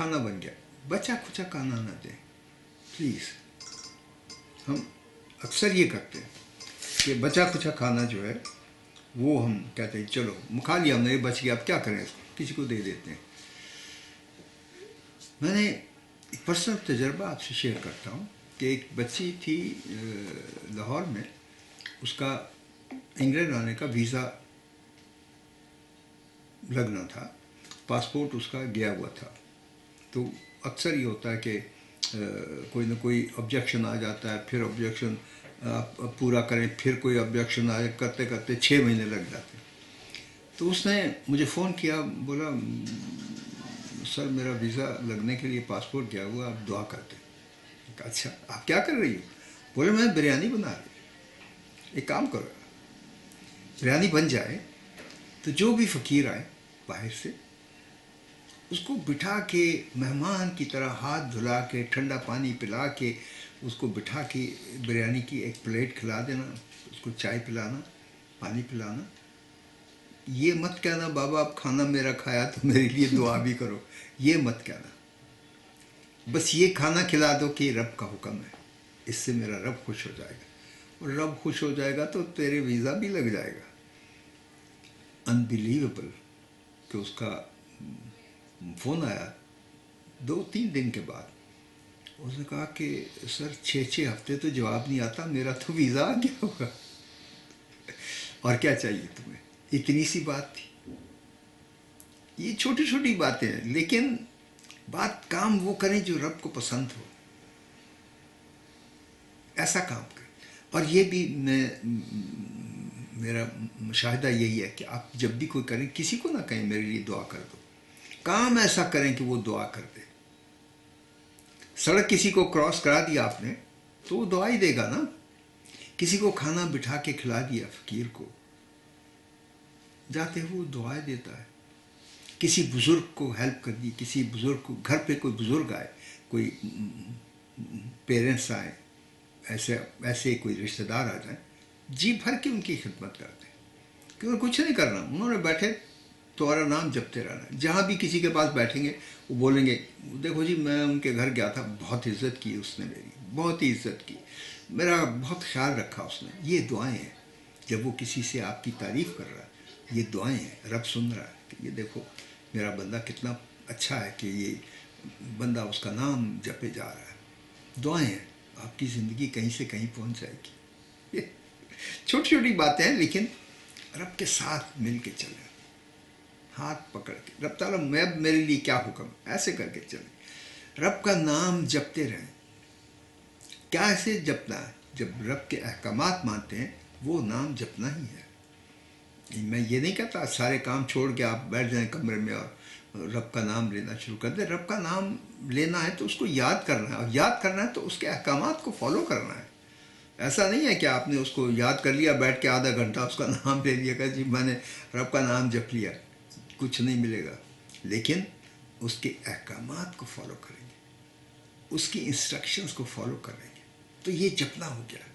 کھانا بن گیا، بچا کھچا کھانا نہ دیں پلیز. ہم اکثر یہ کرتے ہیں کہ بچا کھچا کھانا جو ہے وہ ہم کہتے ہیں چلو کھا لیا ہم نے، بچ گیا اب کیا کریں، اس کو کسی کو دے دیتے ہیں. میں نے ایک پرسنل تجربہ آپ سے شیئر کرتا ہوں کہ ایک بچی تھی لاہور میں، اس کا انگلینڈ آنے کا ویزا لگنا تھا، پاسپورٹ اس کا گیا ہوا تھا. تو اکثر یہ ہوتا ہے کہ کوئی نہ کوئی آبجیکشن آ جاتا ہے، پھر آبجیکشن آپ پورا کریں، پھر کوئی آبجیکشن آئے، کرتے کرتے 6 مہینے لگ جاتے ہیں. تو اس نے مجھے فون کیا، بولا سر میرا ویزا لگنے کے لیے پاسپورٹ گیا ہوا، آپ دعا کرتے ہیں. کہا اچھا آپ کیا کر رہی ہو؟ بولے میں بریانی بنا رہی ہوں. ایک کام کرو، بریانی بن جائے تو جو بھی فقیر آئے باہر سے اس کو بٹھا کے مہمان کی طرح ہاتھ دھلا کے ٹھنڈا پانی پلا کے اس کو بٹھا کے بریانی کی ایک پلیٹ کھلا دینا، اس کو چائے پلانا، پانی پلانا. یہ مت کہنا بابا اب کھانا میرا کھایا تو میرے لیے دعا بھی کرو، یہ مت کہنا. بس یہ کھانا کھلا دو کہ رب کا حکم ہے، اس سے میرا رب خوش ہو جائے گا، اور رب خوش ہو جائے گا تو تیرے ویزا بھی لگ جائے گا. انبیلیویبل کہ اس کا فون آیا 2-3 دن کے بعد. اس نے کہا کہ سر 6 ہفتے تو جواب نہیں آتا، میرا تو ویزا آ گیا ہوگا، اور کیا چاہیے تمہیں. اتنی سی بات تھی. یہ چھوٹی چھوٹی باتیں ہیں، لیکن بات کام وہ کریں جو رب کو پسند ہو، ایسا کام کریں. اور یہ بھی میرا مشاہدہ یہی ہے کہ آپ جب بھی کوئی کریں کسی کو نہ کہیں میرے لیے دعا کر دو، کام ایسا کریں کہ وہ دعا کر دے. سڑک کسی کو کراس کرا دیا آپ نے تو وہ دعا ہی دے گا نا. کسی کو کھانا بٹھا کے کھلا دیا فقیر کو، جاتے وہ دعائیں دیتا ہے. کسی بزرگ کو ہیلپ کر دی، کسی بزرگ کو گھر پہ کوئی بزرگ آئے، کوئی پیرنٹس آئے، ایسے کوئی رشتہ دار آ جائیں، جی بھر کے ان کی خدمت کرتے ہیں. کیونکہ کچھ نہیں کرنا، انہوں نے بیٹھے تمہارا نام جپتے رہنا. جہاں بھی کسی کے پاس بیٹھیں گے وہ بولیں گے دیکھو جی میں ان کے گھر گیا تھا، بہت عزت کی اس نے، میری بہت ہی عزت کی، میرا بہت خیال رکھا اس نے. یہ دعائیں ہیں. جب وہ کسی سے آپ کی تعریف کر رہا ہے یہ دعائیں ہیں، رب سن رہا ہے کہ یہ دیکھو میرا بندہ کتنا اچھا ہے کہ یہ بندہ اس کا نام جپے جا رہا ہے. دعائیں ہیں. آپ کی زندگی کہیں سے کہیں پہنچ جائے گی. چھوٹی چھوٹی باتیں ہیں، لیکن رب کے ساتھ مل کے چلیں، ہاتھ پکڑ کے. رب تعالیٰ میں میرے لیے کیا حکم، ایسے کر کے چلیں. رب کا نام جپتے رہیں. کیا ایسے جپنا ہے؟ جب رب کے احکامات مانتے ہیں وہ نام جپنا ہی ہے. میں یہ نہیں کہتا سارے کام چھوڑ کے آپ بیٹھ جائیں کمرے میں اور رب کا نام لینا شروع کر دیں. رب کا نام لینا ہے تو اس کو یاد کرنا ہے، اور یاد کرنا ہے تو اس کے احکامات کو فالو کرنا ہے. ایسا نہیں ہے کہ آپ نے اس کو یاد کر لیا، بیٹھ کے آدھا گھنٹہ اس کا نام لے لیا کہ جی میں نے رب کا نام جپ لیا، کچھ نہیں ملے گا. لیکن اس کے احکامات کو فالو کریں گے، اس کی انسٹرکشنز کو فالو کریں گے تو یہ جپنا ہو گیا.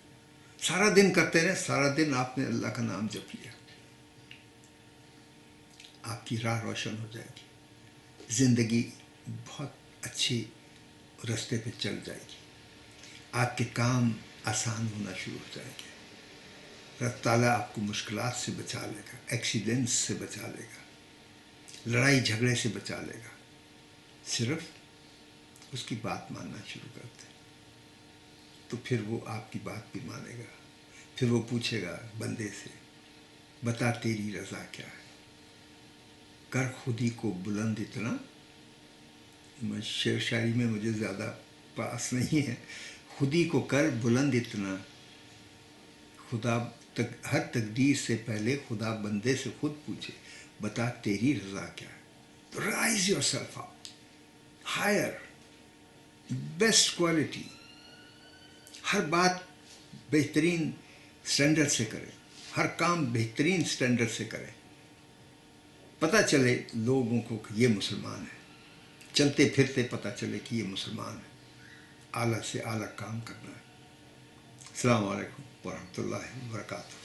سارا دن کرتے رہے، سارا دن آپ نے اللہ کا نام جپ لیا، آپ کی راہ روشن ہو جائے گی، زندگی بہت اچھی راستے پہ چل جائے گی، آپ کے کام آسان ہونا شروع ہو جائیں گے. رب تعالیٰ آپ کو مشکلات سے بچا لے گا، ایکسیڈنٹس سے بچا لے گا، لڑائی جھگڑے سے بچا لے گا. صرف اس کی بات ماننا شروع کر دیں تو پھر وہ آپ کی بات بھی مانے گا. پھر وہ پوچھے گا بندے سے بتا تیری رضا کیا ہے، کر خودی کو بلند اتنا. شعر شاعری میں مجھے زیادہ پاس نہیں ہے. خودی کو کر بلند اتنا، خدا ہر تقدیر سے پہلے خدا بندے سے خود پوچھے بتا تیری رضا کیا ہے. تو rise yourself up higher, best quality. ہر بات بہترین سٹینڈرڈ سے کریں، ہر کام بہترین سٹینڈرڈ سے کریں. پتہ چلے لوگوں کو کہ یہ مسلمان ہے، چلتے پھرتے پتہ چلے کہ یہ مسلمان ہے. اعلیٰ سے اعلیٰ کام کرنا ہے. السلام علیکم ورحمۃ اللہ وبرکاتہ.